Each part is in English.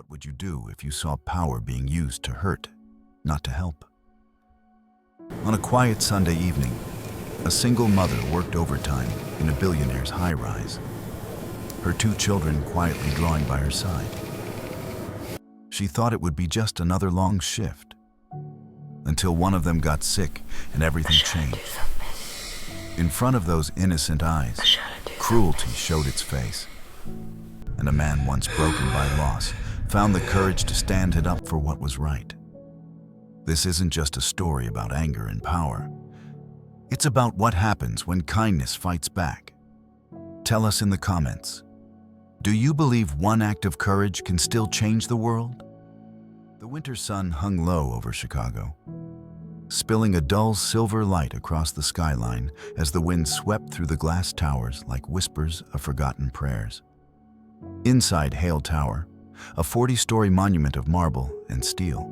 What would you do if you saw power being used to hurt, not to help? On a quiet Sunday evening, a single mother worked overtime in a billionaire's high-rise, her two children quietly drawing by her side. She thought it would be just another long shift, until one of them got sick and everything changed. In front of those innocent eyes, cruelty showed its face, and a man once broken by loss found the courage to stand it up for what was right. This isn't just a story about anger and power. It's about what happens when kindness fights back. Tell us in the comments, do you believe one act of courage can still change the world? The winter sun hung low over Chicago, spilling a dull silver light across the skyline as the wind swept through the glass towers like whispers of forgotten prayers. Inside Hale Tower, a 40-story monument of marble and steel,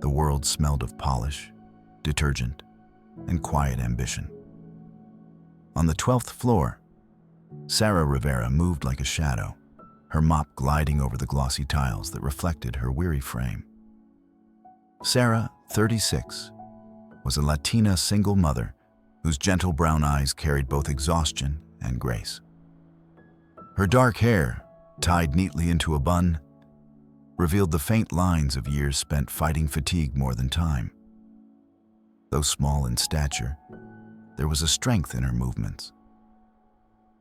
the world smelled of polish, detergent, and quiet ambition. On the 12th floor, Sarah Rivera moved like a shadow, her mop gliding over the glossy tiles that reflected her weary frame. Sarah, 36, was a Latina single mother whose gentle brown eyes carried both exhaustion and grace. Her dark hair, tied neatly into a bun, revealed the faint lines of years spent fighting fatigue more than time. Though small in stature, there was a strength in her movements.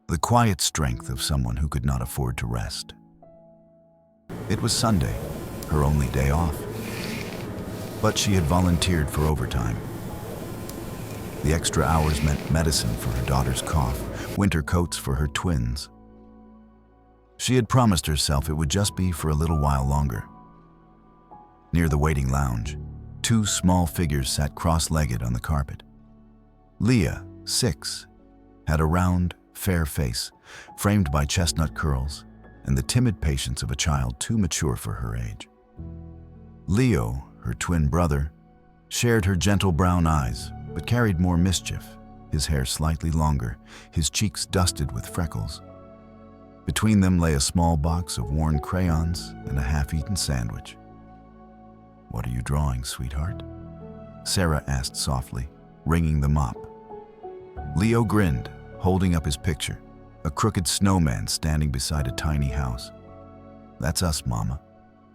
The quiet strength of someone who could not afford to rest. It was Sunday, her only day off, but she had volunteered for overtime. The extra hours meant medicine for her daughter's cough, winter coats for her twins. She had promised herself it would just be for a little while longer. Near the waiting lounge, two small figures sat cross-legged on the carpet. Leah, 6, had a round, fair face, framed by chestnut curls and the timid patience of a child too mature for her age. Leo, her twin brother, shared her gentle brown eyes, but carried more mischief, his hair slightly longer, his cheeks dusted with freckles. Between them lay a small box of worn crayons and a half-eaten sandwich. "What are you drawing, sweetheart?" Sarah asked softly, wringing the mop. Leo grinned, holding up his picture, a crooked snowman standing beside a tiny house. "That's us, Mama.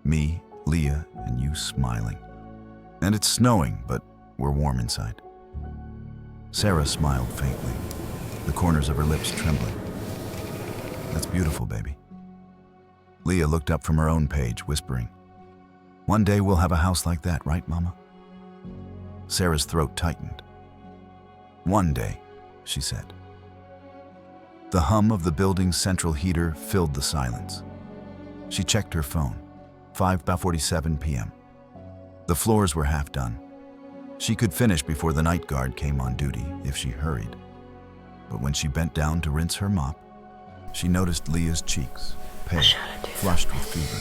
Me, Leah, and you smiling. And it's snowing, but we're warm inside." Sarah smiled faintly, the corners of her lips trembling. "That's beautiful, baby." Leah looked up from her own page, whispering, "One day we'll have a house like that, right, Mama?" Sarah's throat tightened. "One day," she said. The hum of the building's central heater filled the silence. She checked her phone. 5:47 p.m. The floors were half done. She could finish before the night guard came on duty if she hurried. But when she bent down to rinse her mop, she noticed Leah's cheeks, pale, flushed with fever.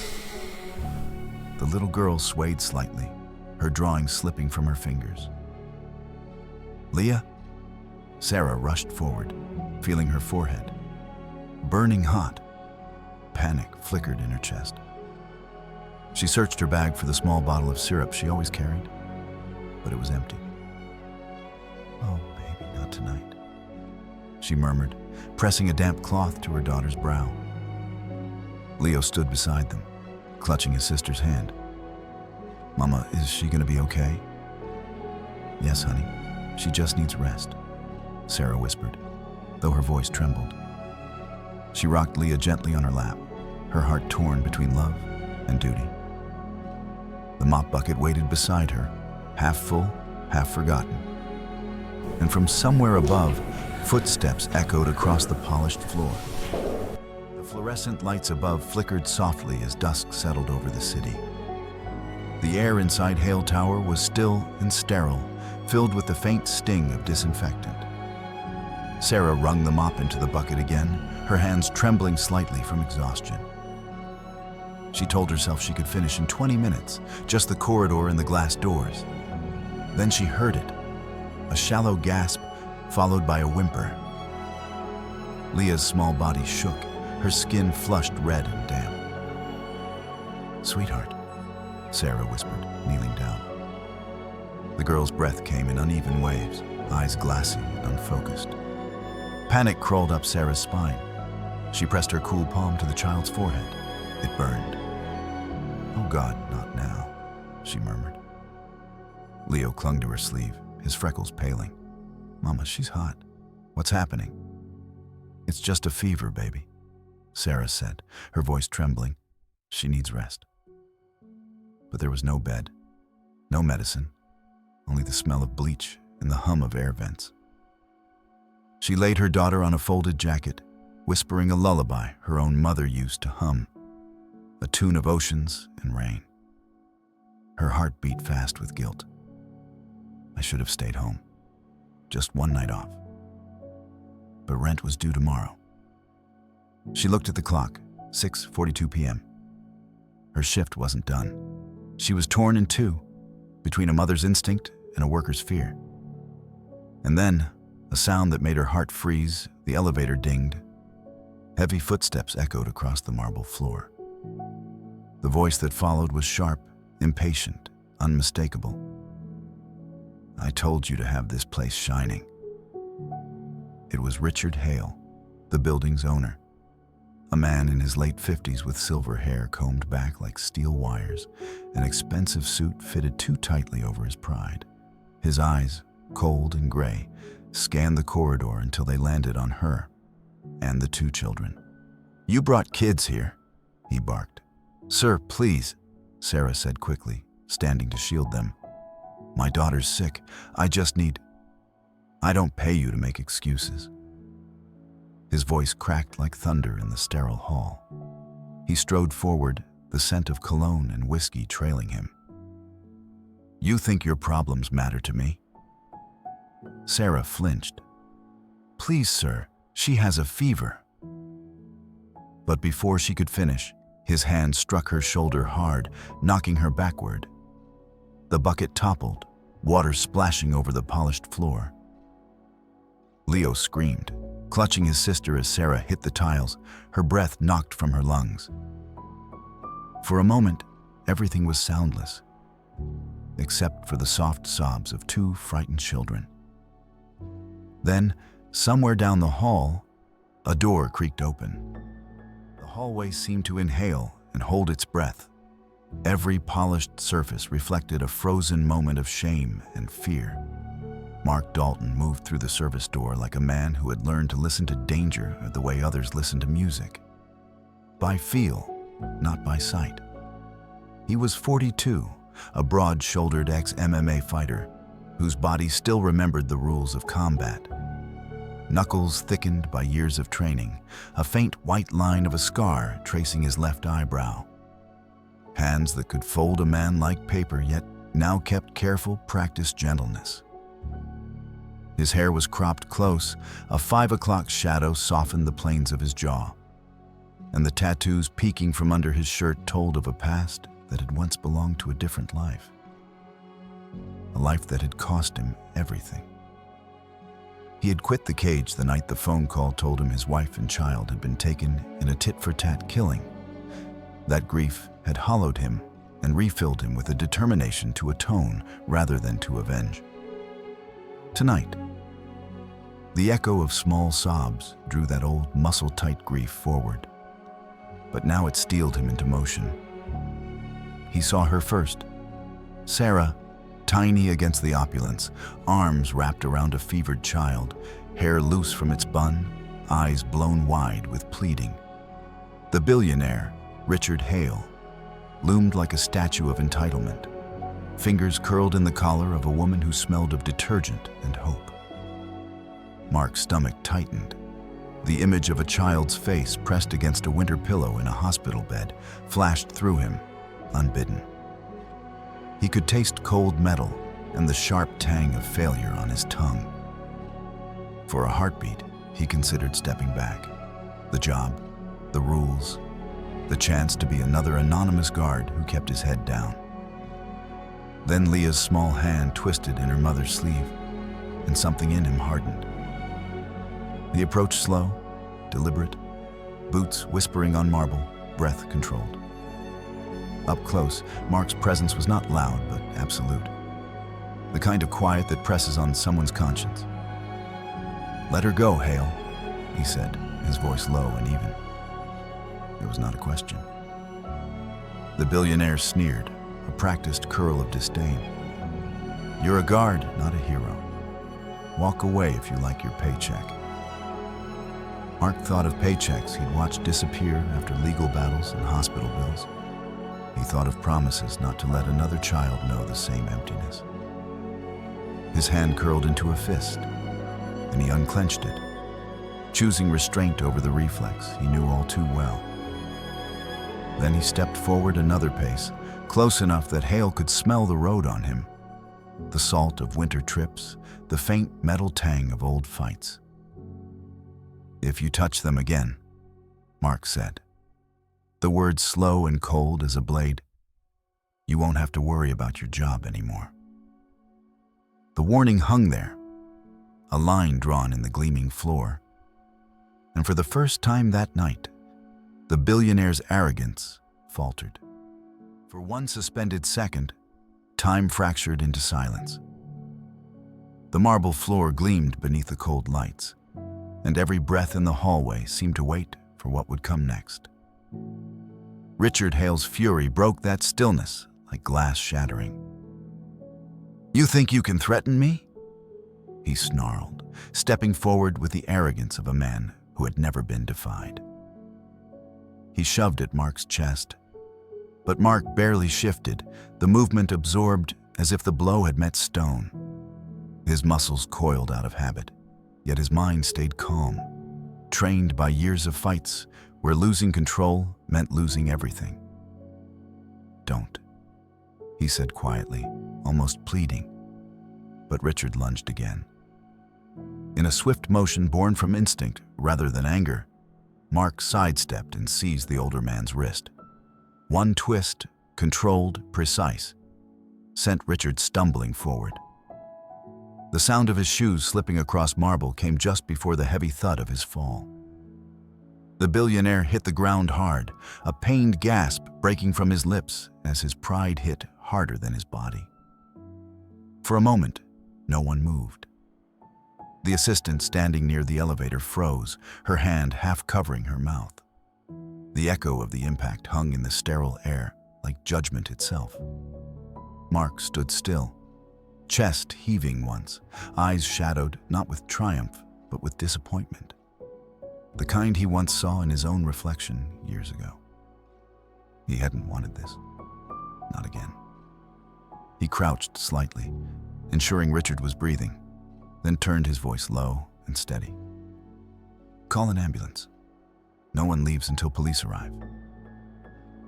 The little girl swayed slightly, her drawing slipping from her fingers. "Leah?" Sarah rushed forward, feeling her forehead. Burning hot, panic flickered in her chest. She searched her bag for the small bottle of syrup she always carried, but it was empty. "Oh, baby, not tonight," she murmured, pressing a damp cloth to her daughter's brow. Leo stood beside them, clutching his sister's hand. "Mama, is she gonna be okay?" "Yes, honey. She just needs rest," Sarah whispered, though her voice trembled. She rocked Leah gently on her lap, her heart torn between love and duty. The mop bucket waited beside her, half full, half forgotten. And from somewhere above, footsteps echoed across the polished floor. The fluorescent lights above flickered softly as dusk settled over the city. The air inside Hale Tower was still and sterile, filled with the faint sting of disinfectant. Sarah wrung the mop into the bucket again, her hands trembling slightly from exhaustion. She told herself she could finish in 20 minutes, just the corridor and the glass doors. Then she heard it, a shallow gasp followed by a whimper. Leah's small body shook, her skin flushed red and damp. "Sweetheart," Sarah whispered, kneeling down. The girl's breath came in uneven waves, eyes glassy and unfocused. Panic crawled up Sarah's spine. She pressed her cool palm to the child's forehead. It burned. "Oh God, not now," she murmured. Leo clung to her sleeve, his freckles paling. "Mama, she's hot. What's happening?" "It's just a fever, baby," Sarah said, her voice trembling. "She needs rest." But there was no bed, no medicine, only the smell of bleach and the hum of air vents. She laid her daughter on a folded jacket, whispering a lullaby her own mother used to hum, a tune of oceans and rain. Her heart beat fast with guilt. I should have stayed home. Just one night off. But rent was due tomorrow. She looked at the clock, 6:42 p.m. Her shift wasn't done. She was torn in two, between a mother's instinct and a worker's fear. And then, a sound that made her heart freeze, the elevator dinged. Heavy footsteps echoed across the marble floor. The voice that followed was sharp, impatient, unmistakable. "I told you to have this place shining." It was Richard Hale, the building's owner, a man in his late 50s with silver hair combed back like steel wires, an expensive suit fitted too tightly over his pride. His eyes, cold and gray, scanned the corridor until they landed on her and the two children. "You brought kids here," he barked. "Sir, please," Sarah said quickly, standing to shield them. "My daughter's sick. I just need—" "I don't pay you to make excuses." His voice cracked like thunder in the sterile hall. He strode forward, the scent of cologne and whiskey trailing him. "You think your problems matter to me?" Sarah flinched. "Please, sir, she has a fever." But before she could finish, his hand struck her shoulder hard, knocking her backward. The bucket toppled, water splashing over the polished floor. Leo screamed, clutching his sister as Sarah hit the tiles, her breath knocked from her lungs. For a moment, everything was soundless, except for the soft sobs of two frightened children. Then, somewhere down the hall, a door creaked open. The hallway seemed to inhale and hold its breath. Every polished surface reflected a frozen moment of shame and fear. Mark Dalton moved through the service door like a man who had learned to listen to danger the way others listen to music. By feel, not by sight. He was 42, a broad-shouldered ex-MMA fighter whose body still remembered the rules of combat. Knuckles thickened by years of training, a faint white line of a scar tracing his left eyebrow. Hands that could fold a man like paper, yet now kept careful, practiced gentleness. His hair was cropped close, a 5 o'clock shadow softened the planes of his jaw, and the tattoos peeking from under his shirt told of a past that had once belonged to a different life. A life that had cost him everything. He had quit the cage the night the phone call told him his wife and child had been taken in a tit-for-tat killing. That grief had hollowed him and refilled him with a determination to atone rather than to avenge. Tonight, the echo of small sobs drew that old muscle-tight grief forward. But now it steeled him into motion. He saw her first. Sarah, tiny against the opulence, arms wrapped around a fevered child, hair loose from its bun, eyes blown wide with pleading. The billionaire, Richard Hale, loomed like a statue of entitlement, fingers curled in the collar of a woman who smelled of detergent and hope. Mark's stomach tightened. The image of a child's face pressed against a winter pillow in a hospital bed flashed through him, unbidden. He could taste cold metal and the sharp tang of failure on his tongue. For a heartbeat, he considered stepping back. The job, the rules, the chance to be another anonymous guard who kept his head down. Then Leah's small hand twisted in her mother's sleeve, and something in him hardened. He approached slow, deliberate, boots whispering on marble, breath controlled. Up close, Mark's presence was not loud but absolute. The kind of quiet that presses on someone's conscience. "Let her go, Hale," he said, his voice low and even. There was not a question. The billionaire sneered, a practiced curl of disdain. "You're a guard, not a hero. Walk away if you like your paycheck." Mark thought of paychecks he'd watched disappear after legal battles and hospital bills. He thought of promises not to let another child know the same emptiness. His hand curled into a fist, and he unclenched it, choosing restraint over the reflex he knew all too well. Then he stepped forward another pace, close enough that Hale could smell the road on him, the salt of winter trips, the faint metal tang of old fights. "If you touch them again," Mark said, the words slow and cold as a blade, "you won't have to worry about your job anymore." The warning hung there, a line drawn in the gleaming floor. And for the first time that night, the billionaire's arrogance faltered. For one suspended second, time fractured into silence. The marble floor gleamed beneath the cold lights, and every breath in the hallway seemed to wait for what would come next. Richard Hale's fury broke that stillness like glass shattering. "You think you can threaten me?" he snarled, stepping forward with the arrogance of a man who had never been defied. He shoved at Mark's chest, but Mark barely shifted, the movement absorbed as if the blow had met stone. His muscles coiled out of habit, yet his mind stayed calm, trained by years of fights where losing control meant losing everything. "Don't," he said quietly, almost pleading, but Richard lunged again. In a swift motion born from instinct rather than anger, Mark sidestepped and seized the older man's wrist. One twist, controlled, precise, sent Richard stumbling forward. The sound of his shoes slipping across marble came just before the heavy thud of his fall. The billionaire hit the ground hard, a pained gasp breaking from his lips as his pride hit harder than his body. For a moment, no one moved. The assistant standing near the elevator froze, her hand half covering her mouth. The echo of the impact hung in the sterile air like judgment itself. Mark stood still, chest heaving once, eyes shadowed not with triumph but with disappointment. The kind he once saw in his own reflection years ago. He hadn't wanted this. Not again. He crouched slightly, ensuring Richard was breathing, then turned his voice low and steady. "Call an ambulance. No one leaves until police arrive."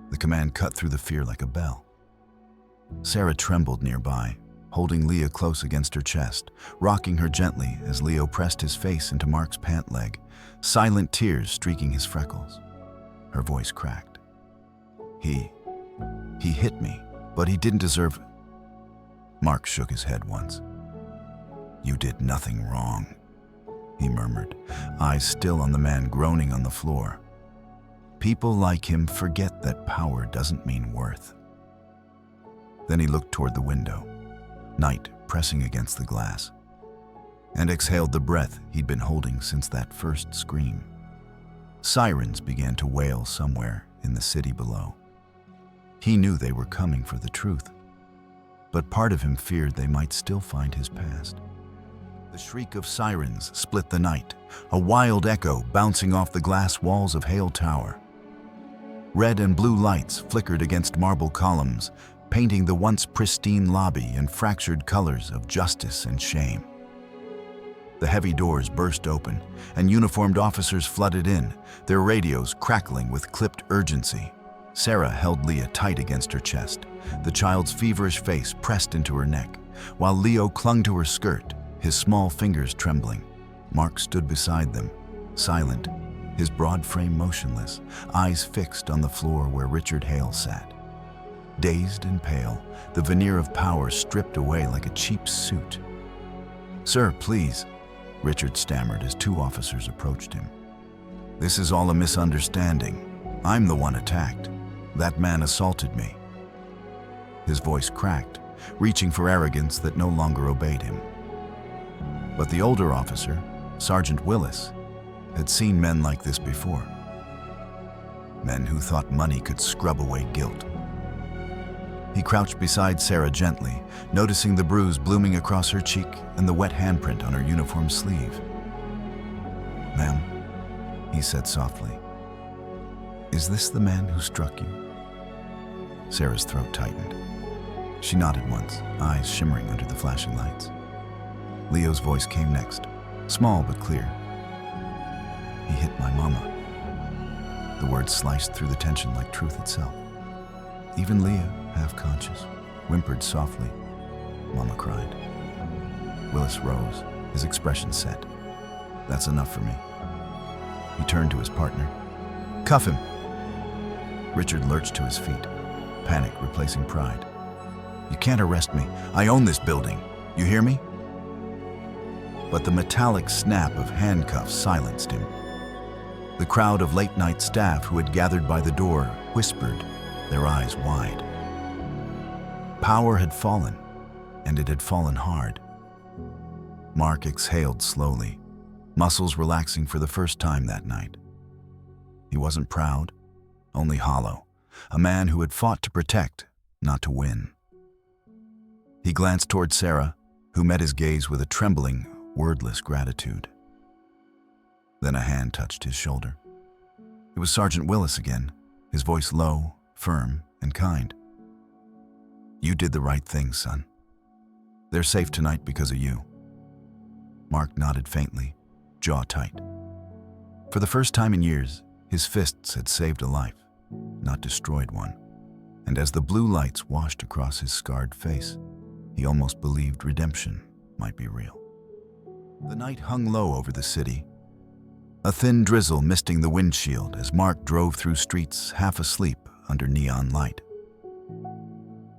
The command cut through the fear like a bell. Sarah trembled nearby, holding Leah close against her chest, rocking her gently as Leo pressed his face into Mark's pant leg, silent tears streaking his freckles. Her voice cracked. He hit me, but he didn't deserve it." Mark shook his head once. "You did nothing wrong," he murmured, eyes still on the man groaning on the floor. "People like him forget that power doesn't mean worth." Then he looked toward the window, night pressing against the glass, and exhaled the breath he'd been holding since that first scream. Sirens began to wail somewhere in the city below. He knew they were coming for the truth, but part of him feared they might still find his past. The shriek of sirens split the night, a wild echo bouncing off the glass walls of Hale Tower. Red and blue lights flickered against marble columns, painting the once pristine lobby in fractured colors of justice and shame. The heavy doors burst open, and uniformed officers flooded in, their radios crackling with clipped urgency. Sarah held Leah tight against her chest, the child's feverish face pressed into her neck, while Leo clung to her skirt, his small fingers trembling. Mark stood beside them, silent, his broad frame motionless, eyes fixed on the floor where Richard Hale sat. Dazed and pale, the veneer of power stripped away like a cheap suit. "Sir, please," Richard stammered as two officers approached him. "This is all a misunderstanding. I'm the one attacked. That man assaulted me. His voice cracked, reaching for arrogance that no longer obeyed him. But the older officer, Sergeant Willis, had seen men like this before. Men who thought money could scrub away guilt. He crouched beside Sarah gently, noticing the bruise blooming across her cheek and the wet handprint on her uniform sleeve. "Ma'am," he said softly, "is this the man who struck you?" Sarah's throat tightened. She nodded once, eyes shimmering under the flashing lights. Leo's voice came next, small but clear. "He hit my mama." The words sliced through the tension like truth itself. Even Leah, half conscious, whimpered softly. Mama cried. Willis rose, his expression set. "That's enough for me." He turned to his partner. "Cuff him." Richard lurched to his feet, panic replacing pride. "You can't arrest me. I own this building. You hear me?" But the metallic snap of handcuffs silenced him. The crowd of late-night staff who had gathered by the door whispered, their eyes wide. Power had fallen, and it had fallen hard. Mark exhaled slowly, muscles relaxing for the first time that night. He wasn't proud, only hollow, a man who had fought to protect, not to win. He glanced toward Sarah, who met his gaze with a trembling, wordless gratitude. Then a hand touched his shoulder. It was Sergeant Willis again, his voice low, firm, and kind. "You did the right thing, son. They're safe tonight because of you." Mark nodded faintly, jaw tight. For the first time in years, his fists had saved a life, not destroyed one. And as the blue lights washed across his scarred face, he almost believed redemption might be real. The night hung low over the city, a thin drizzle misting the windshield as Mark drove through streets half asleep under neon light.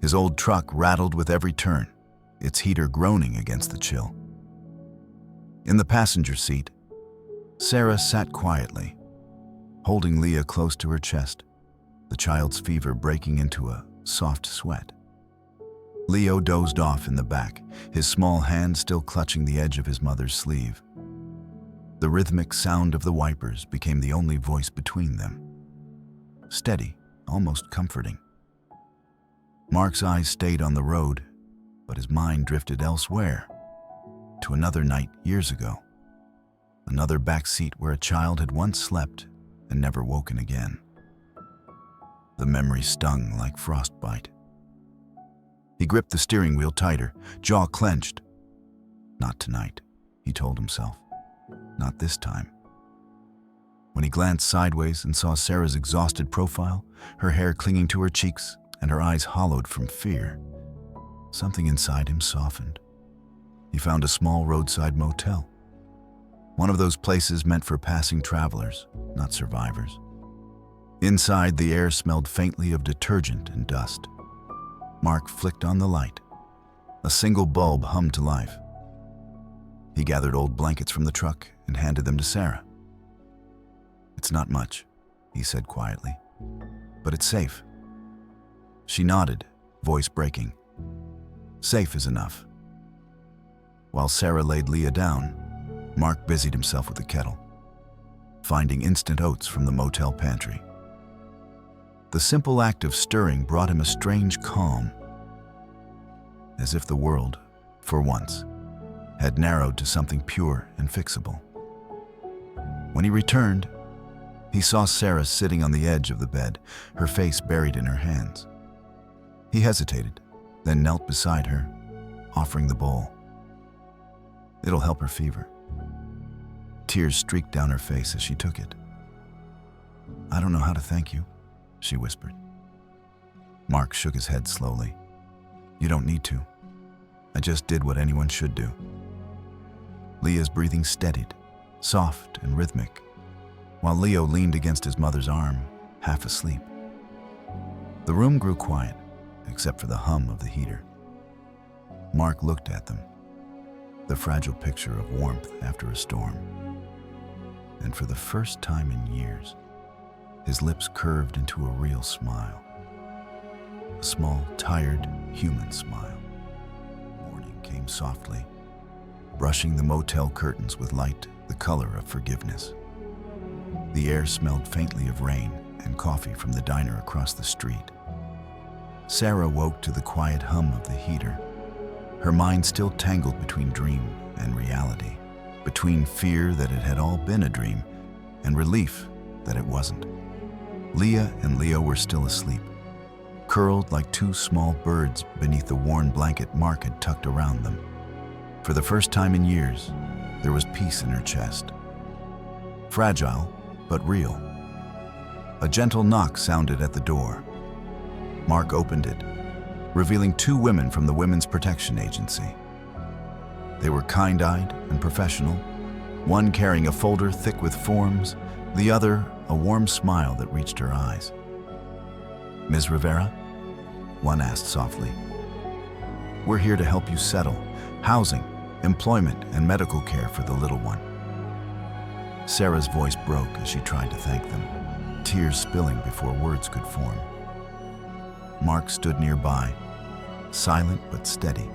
His old truck rattled with every turn, its heater groaning against the chill. In the passenger seat, Sarah sat quietly, holding Leah close to her chest, the child's fever breaking into a soft sweat. Leo dozed off in the back, his small hand still clutching the edge of his mother's sleeve. The rhythmic sound of the wipers became the only voice between them. Steady, almost comforting. Mark's eyes stayed on the road, but his mind drifted elsewhere, to another night years ago. Another back seat where a child had once slept and never woken again. The memory stung like frostbite. He gripped the steering wheel tighter, jaw clenched. Not tonight, he told himself. Not this time. When he glanced sideways and saw Sarah's exhausted profile, her hair clinging to her cheeks and her eyes hollowed from fear, something inside him softened. He found a small roadside motel. One of those places meant for passing travelers, not survivors. Inside, the air smelled faintly of detergent and dust. Mark flicked on the light. A single bulb hummed to life. He gathered old blankets from the truck and handed them to Sarah. "It's not much," he said quietly, "but it's safe." She nodded, voice breaking. "Safe is enough." While Sarah laid Leah down, Mark busied himself with the kettle, finding instant oats from the motel pantry. The simple act of stirring brought him a strange calm, as if the world, for once, had narrowed to something pure and fixable. When he returned, he saw Sarah sitting on the edge of the bed, her face buried in her hands. He hesitated, then knelt beside her, offering the bowl. "It'll help her fever." Tears streaked down her face as she took it. "I don't know how to thank you," she whispered. Mark shook his head slowly. "You don't need to. I just did what anyone should do." Leah's breathing steadied, soft and rhythmic, while Leo leaned against his mother's arm, half asleep. The room grew quiet, except for the hum of the heater. Mark looked at them, the fragile picture of warmth after a storm. And for the first time in years, his lips curved into a real smile. a small, tired, human smile. Morning came softly, brushing the motel curtains with light the color of forgiveness. The air smelled faintly of rain and coffee from the diner across the street. Sarah woke to the quiet hum of the heater, her mind still tangled between dream and reality, between fear that it had all been a dream and relief that it wasn't. Leah and Leo were still asleep, curled like two small birds beneath the worn blanket Mark had tucked around them. For the first time in years, there was peace in her chest. Fragile, but real. A gentle knock sounded at the door. Mark opened it, revealing two women from the Women's Protection Agency. They were kind-eyed and professional, one carrying a folder thick with forms, the other a warm smile that reached her eyes. "Ms. Rivera?" one asked softly. "We're here to help you settle housing, employment, and medical care for the little one." Sarah's voice broke as she tried to thank them, tears spilling before words could form. Mark stood nearby, silent but steady,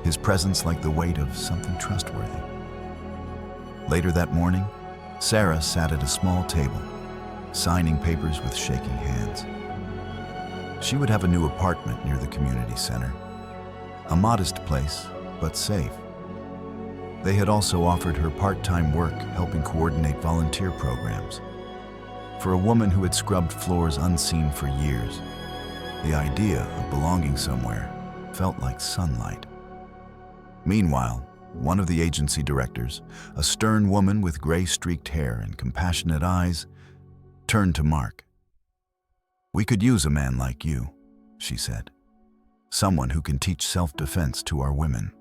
his presence like the weight of something trustworthy. Later that morning, Sarah sat at a small table, signing papers with shaking hands. She would have a new apartment near the community center, a modest place, but safe. They had also offered her part-time work helping coordinate volunteer programs. For a woman who had scrubbed floors unseen for years, the idea of belonging somewhere felt like sunlight. Meanwhile, one of the agency directors, a stern woman with gray-streaked hair and compassionate eyes, turned to Mark. "We could use a man like you," she said. "Someone who can teach self-defense to our women.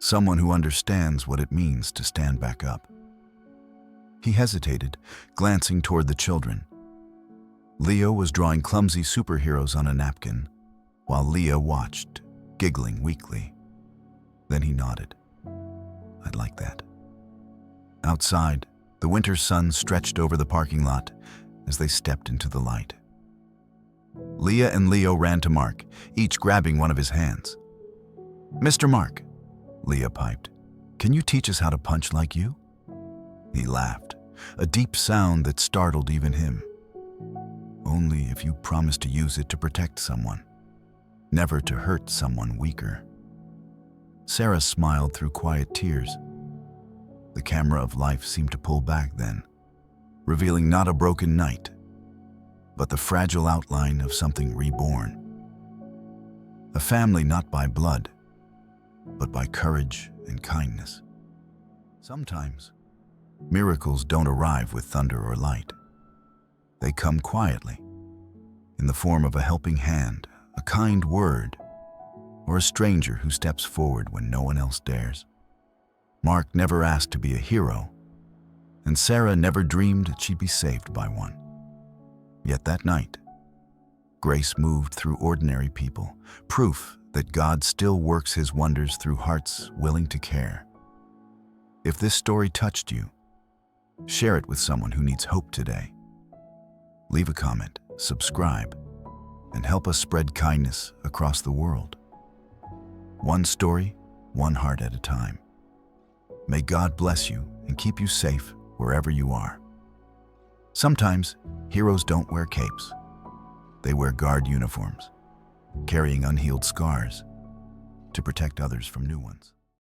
Someone who understands what it means to stand back up." He hesitated, glancing toward the children. Leo was drawing clumsy superheroes on a napkin, while Leah watched, giggling weakly. Then he nodded. "I'd like that." Outside, the winter sun stretched over the parking lot as they stepped into the light. Leah and Leo ran to Mark, each grabbing one of his hands. "Mr. Mark," Leah piped, "can you teach us how to punch like you?" He laughed, a deep sound that startled even him. "Only if you promise to use it to protect someone, never to hurt someone weaker." Sarah smiled through quiet tears. The camera of life seemed to pull back then, revealing not a broken night, but the fragile outline of something reborn. A family not by blood, but by courage and kindness. Sometimes, miracles don't arrive with thunder or light. They come quietly, in the form of a helping hand, a kind word, or a stranger who steps forward when no one else dares. Mark never asked to be a hero, and Sarah never dreamed that she'd be saved by one. Yet that night, grace moved through ordinary people, proof that God still works his wonders through hearts willing to care. If this story touched you, share it with someone who needs hope today. Leave a comment, subscribe, and help us spread kindness across the world. One story, one heart at a time. May God bless you and keep you safe wherever you are. Sometimes, heroes don't wear capes. They wear guard uniforms, carrying unhealed scars to protect others from new ones.